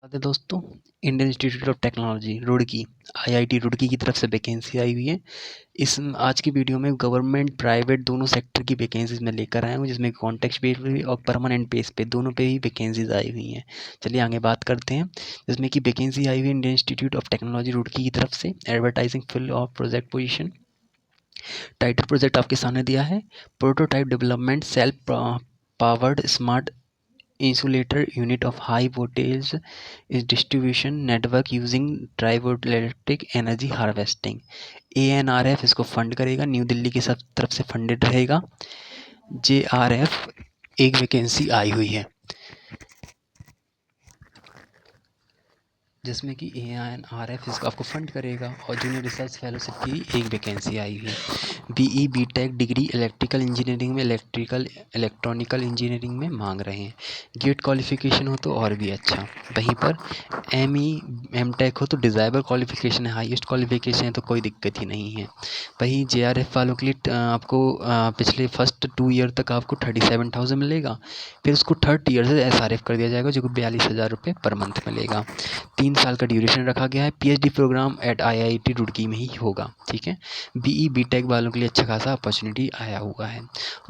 है दोस्तों। Indian Institute of Technology Roorkee IIT Roorkee की तरफ से वैकेंसी आई हुई है। इस आज की वीडियो में गवर्नमेंट प्राइवेट दोनों सेक्टर की वैकेंसीज मैं लेकर आया हूँ, जिसमें कॉन्ट्रैक्ट बेस पे और परमानेंट बेस पे दोनों पे ही वैकेंसीज आई हुई हैं। चलिए आगे बात करते हैं। जिसमें कि वैकेंसी आई हुई है Indian Institute of Technology Roorkee की तरफ से। Advertising fill of project position. Title project आपके सामने दिया है, prototype development self powered smart insulator unit of high voltage is distribution network using dielectric energy harvesting। ANRF इसको फंड करेगा, न्यू दिल्ली की सब तरफ से फंडेड रहेगा। JRF एक वैकेंसी आई हुई है, जिसमें कि ANRF इसको आपको फंड करेगा, और जूनियर रिसर्च फेलोशिप की एक वैकेंसी आई हुई है। BE BTech degree electrical engineering में इलेक्ट्रॉनिकल इंजीनियरिंग में मांग रहे हैं। गेट क्वालिफिकेशन हो तो और भी अच्छा। वहीं पर ME MTech हो तो डिज़ायरेबल क्वालिफिकेशन है, हाईएस्ट क्वालिफिकेशन है तो कोई दिक्कत ही नहीं है। वहीं JRF वालों के लिए आपको पिछले फर्स्ट 2 ईयर तक आपको 37,000 मिलेगा। फिर उसको थर्ड ईयर से SRF कर दिया जाएगा, जो कि 42,000 रुपये पर मंथ मिलेगा। 3 साल का ड्यूरेशन रखा गया है। PhD programme at IIT Roorkee में ही होगा। ठीक है। BE BTech वालों के लिए अच्छा खासा अपॉर्चुनिटी आया हुआ है।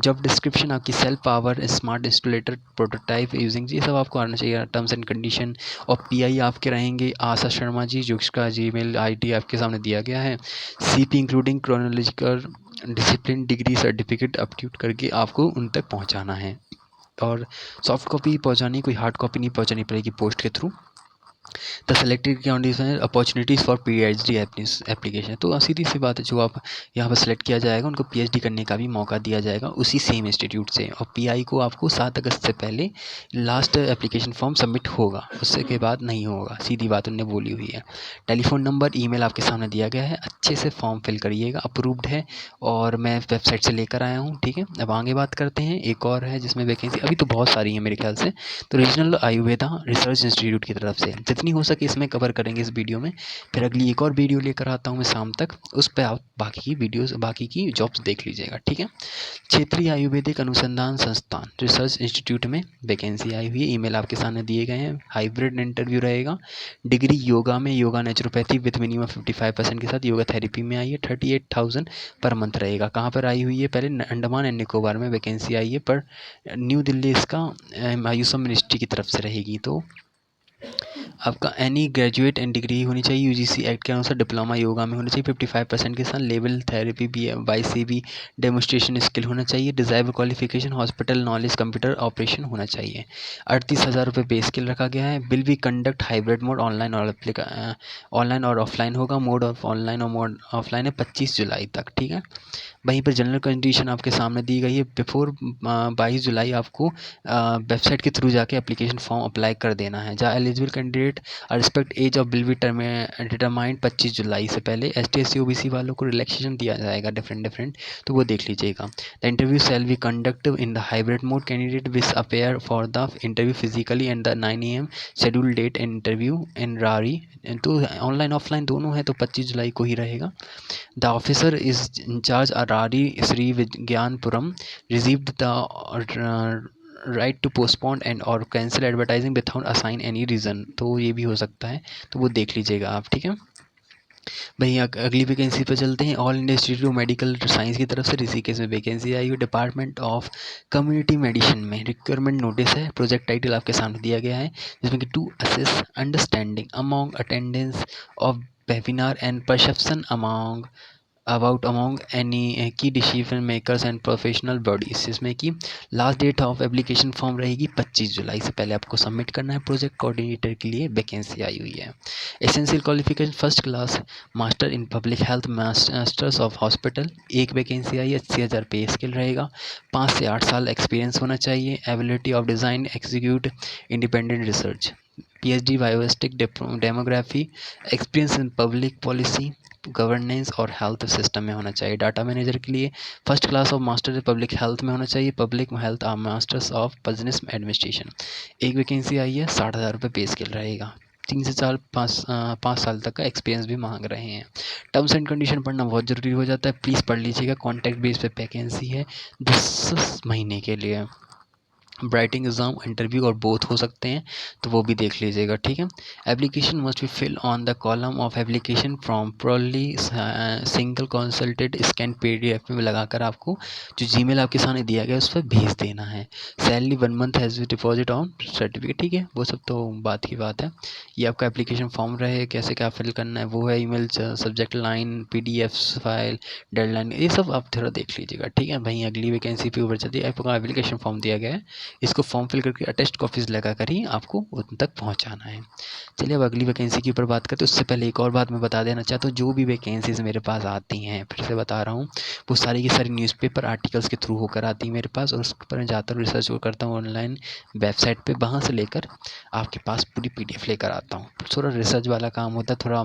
जॉब डिस्क्रिप्शन आपकी self power smart installator prototype using, ये सब आपको आना चाहिए। Terms and condition. और PI आपके रहेंगे आशा शर्मा जी, जो इसका Gmail ID आपके सामने दिया गया है। CP including chronological discipline degree certificate अपट्यूट करके आपको उन तक पहुँचाना है। और सॉफ्ट कॉपी पहुँचानी, कोई हार्ड कॉपी नहीं पहुँचानी पड़ेगी पोस्ट के through. The selected candidates opportunities for PhD application. तो सीधी सी बात है, जो आप यहाँ पर सेलेक्ट किया जाएगा उनको PhD करने का भी मौका दिया जाएगा उसी सेम इंस्टीट्यूट से। और PI को आपको 7 अगस्त से पहले लास्ट एप्लीकेशन फॉर्म सबमिट होगा, उससे के बाद नहीं होगा। सीधी बात उन्होंने बोली हुई है। टेलीफोन नंबर ईमेल आपके सामने दिया गया है, अच्छे से फॉर्म फिल करिएगा। अप्रूव्ड है और मैं वेबसाइट से लेकर आया हूँ। ठीक है। अब आगे बात करते हैं। एक और है जिसमें वैकेंसी अभी तो बहुत सारी है मेरे ख्याल से, तो रीजनल आयुर्वेदा रिसर्च इंस्टीट्यूट की तरफ से जितनी हो सके इसमें कवर करेंगे इस वीडियो में। फिर अगली एक और वीडियो लेकर आता हूँ मैं शाम तक, उस पर आप बाकी की वीडियोस बाकी की जॉब्स देख लीजिएगा। ठीक है। क्षेत्रीय आयुर्वेदिक अनुसंधान संस्थान रिसर्च इंस्टीट्यूट में वैकेंसी आई हुई है। ईमेल आपके सामने दिए गए हैं। हाइब्रिड इंटरव्यू रहेगा। डिग्री योगा में, योगा नेचुरोपैथी विद मिनिमम 55% के साथ योगा थेरेपी में आई है। 38,000 पर मंथ रहेगा। कहाँ पर आई हुई है? पहले अंडमान एंड निकोबार में वैकेंसी आई है, पर न्यू दिल्ली इसका आयुष मिनिस्ट्री की तरफ से रहेगी। तो आपका एनी ग्रेजुएट एंड डिग्री होनी चाहिए यूजीसी एक्ट के अनुसार। डिप्लोमा योगा में होना चाहिए 55% के साथ। Level therapy BCB demonstration skill होना चाहिए। Desirable qualification hospital knowledge computer operation होना चाहिए। 38,000 रुपये पे स्किल रखा गया है। Will be conduct hybrid mode, online और ऑफलाइन होगा। मोड ऑफ ऑनलाइन और मोड ऑफलाइन है 25 जुलाई तक। ठीक है। वहीं पर जनरल कंडीशन आपके सामने दी गई है। बिफोर 22 जुलाई आपको वेबसाइट के थ्रू जाके एप्लीकेशन फॉर्म अप्लाई कर देना है। जहाँ eligible candidate respect age of will be determined 25 जुलाई से पहले। ST SC OBC वालों को रिलैक्सेशन दिया जाएगा डिफरेंट, तो वो देख लीजिएगा। The interview shall be conduct in the hybrid mode. Candidate wish appear for the interview physically and the 9 AM schedule date interview in रारी। तो ऑनलाइन ऑफलाइन दोनों है, तो 25 जुलाई को ही रहेगा। The officer is in charge Arari Sri Vigyanpuram received the right to postpone and or cancel advertising without assign any reason। तो ये भी हो सकता है, तो वो देख लीजिएगा आप। ठीक है। भैया अगली वैकेंसी पर चलते हैं। All India Institute of Medical Science की तरफ से ऋषिकेश में वैकेंसी आई हुई। डिपार्टमेंट ऑफ कम्युनिटी मेडिसिन में रिक्वायरमेंट नोटिस है। प्रोजेक्ट टाइटल आपके सामने दिया गया है, जिसमें कि to assess understanding among attendance of webinar and perception among any key decision makers and professional bodies. इसमें कि last date of application form रहेगी 25 जुलाई से पहले आपको सबमिट करना है। प्रोजेक्ट कोऑर्डिनेटर के लिए वैकेंसी आई हुई है। Essential qualification first class master in public health masters of hospital. एक वैकेंसी आई है। 80,000 पे स्केल रहेगा। 5 से 8 साल एक्सपीरियंस होना चाहिए। Ability of design execute independent research. PhD बायोस्टिक demography. Experience in public policy governance और हेल्थ सिस्टम में होना चाहिए। डाटा मैनेजर के लिए first class of master public health में होना चाहिए। Public health masters of business administration. एक वैकेंसी आई है। 60,000 रुपये पे स्केल रहेगा। 3 से 5 साल तक का एक्सपीरियंस भी मांग रहे हैं। टर्म्स एंड कंडीशन पढ़ना बहुत ज़रूरी हो जाता है, प्लीज़ पढ़ लीजिएगा। कॉन्टैक्ट बेस पे वैकेंसी है 10 महीने के लिए। राइटिंग एग्जाम, इंटरव्यू और बोथ हो सकते हैं, तो वो भी देख लीजिएगा, ठीक है। Application must be fill on the column of application form properly single consulted scan PDF में लगाकर आपको जो जीमेल आपके सामने दिया गया है उस पर भेज देना है। Salary 1 month has deposit on certificate, ठीक है, वो सब तो बात की बात है। ये आपका एप्लीकेशन फॉर्म रहे, कैसे क्या फिल करना है वो है, email, subject line, PDF file, deadline, ये सब आप थोड़ा देख लीजिएगा, ठीक है। भाई अगली वैकेंसी पे ऊपर चलती है, आपका एप्लीकेशन फॉर्म दिया गया है, इसको फॉर्म फिल करके अटेस्ट कॉपीज लगा कर ही आपको उन तक पहुंचाना है। चलिए अब अगली वैकेंसी के ऊपर बात करते हैं। उससे पहले एक और बात मैं बता देना चाहता हूँ, जो भी वैकेंसीज मेरे पास आती हैं, फिर से बता रहा हूँ, वो सारी की सारी न्यूज़पेपर आर्टिकल्स के थ्रू होकर आती है मेरे पास, और उस पर मैं जाता हूँ, रिसर्च करता हूँ ऑनलाइन वेबसाइट पर, वहाँ से लेकर आपके पास पूरी PDF लेकर आता हूँ। थोड़ा रिसर्च वाला काम होता है, थोड़ा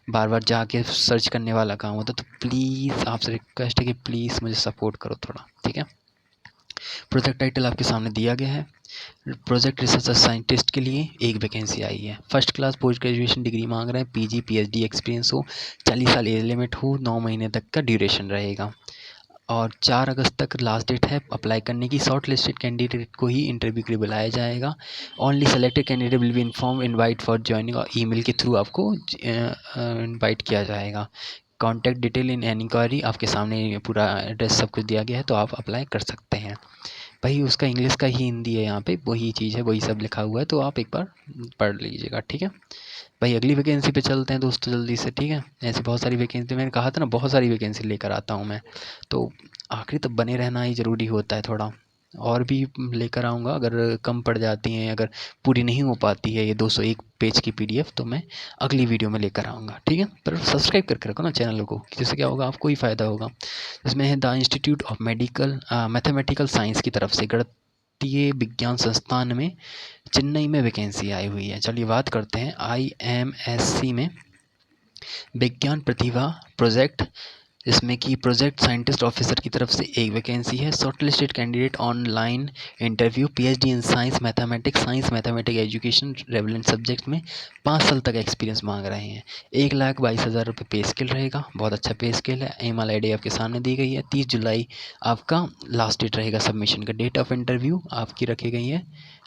बार बार जाके सर्च करने वाला काम होता है, तो प्लीज़ आपसे रिक्वेस्ट है कि प्लीज़ मुझे सपोर्ट करो थोड़ा, ठीक है। प्रोजेक्ट टाइटल आपके सामने दिया गया है। प्रोजेक्ट रिसर्च साइंटिस्ट के लिए एक वैकेंसी आई है। First class post graduation degree मांग रहे हैं, PG PhD एक्सपीरियंस हो, 40 साल एज लिमिट हो, 9 महीने तक का ड्यूरेशन रहेगा, और 4 अगस्त तक लास्ट डेट है अप्लाई करने की। शॉर्ट लिस्टेड कैंडिडेट को ही इंटरव्यू के लिए बुलाया जाएगा। Only selected candidate will be inform invite for joining, और ईमेल के थ्रू आपको इनवाइट किया जाएगा। कॉन्टैक्ट डिटेल इन इंक्वायरी, आपके सामने पूरा एड्रेस सब कुछ दिया गया है, तो आप अप्लाई कर सकते हैं। भाई उसका इंग्लिश का ही हिंदी है, यहाँ पे वही चीज़ है, वही सब लिखा हुआ है, तो आप एक बार पढ़ लीजिएगा, ठीक है। भाई अगली वैकेंसी पे चलते हैं दोस्तों जल्दी से, ठीक है। ऐसे बहुत सारी वैकेंसी, मैंने कहा था ना बहुत सारी वैकेंसी लेकर आता हूँ मैं, तो आखिरी तक बने रहना ही ज़रूरी होता है थोड़ा, और भी लेकर आऊँगा। अगर कम पड़ जाती हैं, अगर पूरी नहीं हो पाती है ये 201 पेज की PDF, तो मैं अगली वीडियो में लेकर आऊँगा, ठीक है। पर सब्सक्राइब करके रखो ना चैनल को, जिससे क्या होगा, आपको ही फ़ायदा होगा। इसमें है the institute of medical mathematical science की तरफ से गणितीय विज्ञान संस्थान में चेन्नई में वैकेंसी आई हुई है। चलिए बात करते हैं IMSC में विज्ञान प्रतिभा प्रोजेक्ट, इसमें कि प्रोजेक्ट साइंटिस्ट ऑफिसर की तरफ से एक वैकेंसी है। Shortlisted candidate online interview, PhD in science mathematics education relevant subject में 5 साल तक एक्सपीरियंस मांग रहे हैं। 1,22,000 रुपये पे स्केल रहेगा, बहुत अच्छा पे स्केल है। ईमेल ID आपके सामने दी गई है। 30 जुलाई आपका लास्ट डेट रहेगा सबमिशन का। डेट ऑफ इंटरव्यू आपकी रखी गई है,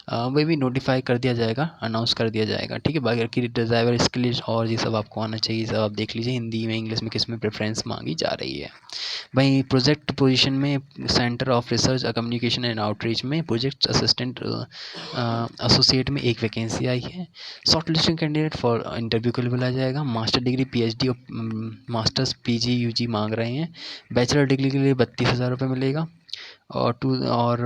वह भी नोटिफाई कर दिया जाएगा, अनाउंस कर दिया जाएगा, ठीक है। बाकी डिज़ायर स्किल्स और ये सब आपको आना चाहिए, सब आप देख लीजिए, हिंदी में इंग्लिश में किस में प्रेफरेंस मांगी जा रही है। वहीं प्रोजेक्ट पोजीशन में centre of research communication and outreach में प्रोजेक्ट असिस्टेंट एसोसिएट में एक वैकेंसी आई है। Short listing candidate for interview के लिए बुलाया जाएगा। मास्टर डिग्री PhD और मास्टर्स PG UG मांग रहे हैं। बैचलर डिग्री के लिए 32,000 रुपये मिलेगा, और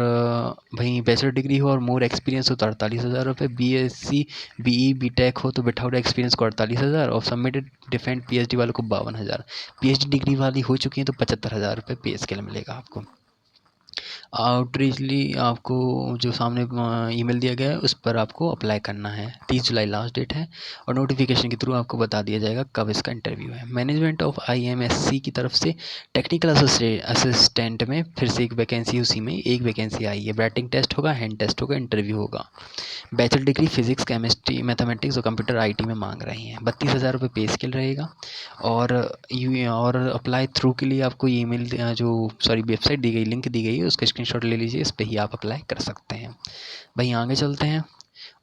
वहीं बैचलर डिग्री हो और मोर एक्सपीरियंस हो तो 48,000 रुपये। BSc BE BTech हो तो विदाउट एक्सपीरियंस को 48,000, और सबमिटेड डिफेंड PhD वालों को 52,000। PhD डिग्री वाली हो चुकी है तो 75,000 रुपये पे स्केल मिलेगा आपको। आउटरीचली आपको जो सामने ईमेल दिया गया है उस पर आपको अप्लाई करना है। 30 जुलाई लास्ट डेट है, और नोटिफिकेशन के थ्रू आपको बता दिया जाएगा कब इसका इंटरव्यू है। मैनेजमेंट ऑफ IMSC की तरफ से टेक्निकल असिस्टेंट में फिर से एक वैकेंसी, उसी में एक वैकेंसी आई है। बैटिंग टेस्ट होगा, हैंड टेस्ट होगा, इंटरव्यू होगा। Bachelor degree physics chemistry mathematics और कंप्यूटर IT में मांग रही हैं। 32,000 रुपये पे स्केल रहेगा, और अप्लाई थ्रू के लिए आपको ईमेल वेबसाइट दी गई, लिंक दी गई है, उसका स्क्रीनशॉट ले लीजिए, इस पर ही आप अप्लाई कर सकते हैं। वहीं आगे चलते हैं,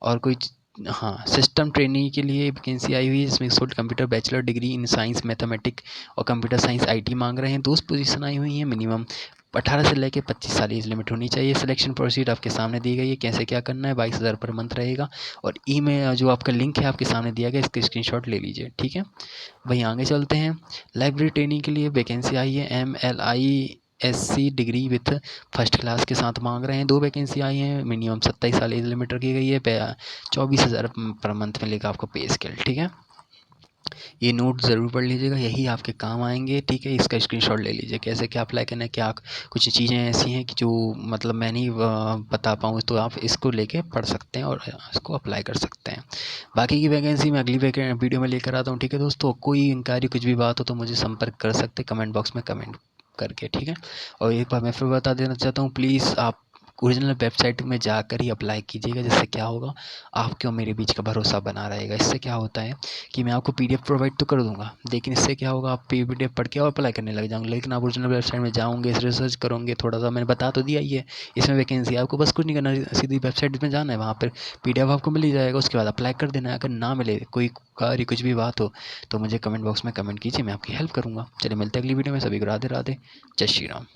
और कोई हाँ, सिस्टम ट्रेनिंग के लिए वैकेंसी आई हुई है, जिसमें sold computer bachelor degree in science mathematics और कंप्यूटर साइंस IT मांग रहे हैं। 2 पोजीशन आई हुई हैं। मिनिमम 18 से लेकर 25 साल एज लिमिट होनी चाहिए। सिलेक्शन प्रोसीड आपके सामने दी गई है, कैसे क्या करना है। 22,000 पर मंथ रहेगा, और ईमेल जो आपका लिंक है आपके सामने दिया गया, इसका स्क्रीनशॉट ले लीजिए, ठीक है। वहीं आगे चलते हैं, लाइब्रेरी ट्रेनिंग के लिए वैकेंसी आई है। MLISC degree with first class के साथ मांग रहे हैं। 2 वैकेंसी आई हैं। मिनिमम 27 साल एज लिमिट रखी गई है। 24,000 पर मंथ मिलेगा आपको पे स्केल, ठीक है। ये नोट ज़रूर पढ़ लीजिएगा, यही आपके काम आएंगे, ठीक है। इसका स्क्रीनशॉट ले लीजिए, कैसे क्या अप्लाई करना है, क्या कुछ चीज़ें ऐसी हैं कि जो मतलब मैं नहीं बता पाऊँ, तो आप इसको लेके पढ़ सकते हैं और इसको अप्लाई कर सकते हैं। बाकी की वैकेंसी मैं अगली वीडियो में लेकर आता हूँ, ठीक है दोस्तों। कोई इंक्वायरी कुछ भी बात हो तो मुझे संपर्क कर सकते, कमेंट बॉक्स में कमेंट करके, ठीक है। और एक बार मैं फिर बता देना चाहता हूँ, प्लीज़ आप ओरिजिनल वेबसाइट में जाकर ही अप्लाई कीजिएगा। जिससे क्या होगा, आपके और मेरे बीच का भरोसा बना रहेगा। इससे क्या होता है कि मैं आपको पीडीएफ प्रोवाइड तो कर दूंगा, लेकिन इससे क्या होगा, आप पीडीएफ पढ़ के और अप्लाई करने लग जाओगे। लेकिन आप ओरिजिनल वेबसाइट में जाओगे, रिसर्च करोगे, थोड़ा सा मैंने बता तो दिया ही है इसमें वैकेंसी, आपको बस कुछ नहीं करना, सीधी वेबसाइट में जाना है, वहाँ पर पीडीएफ आपको मिल ही जाएगा। उसके बाद अप्लाई कर देना है। अगर ना मिले, कोई कार्य कुछ भी बात हो, तो मुझे कमेंट बॉक्स में कमेंट कीजिए, मैं आपकी हेल्प करूँगा। चलिए मिलते हैं अगली वीडियो में। सभी को राधे राधे, जय श्री राम।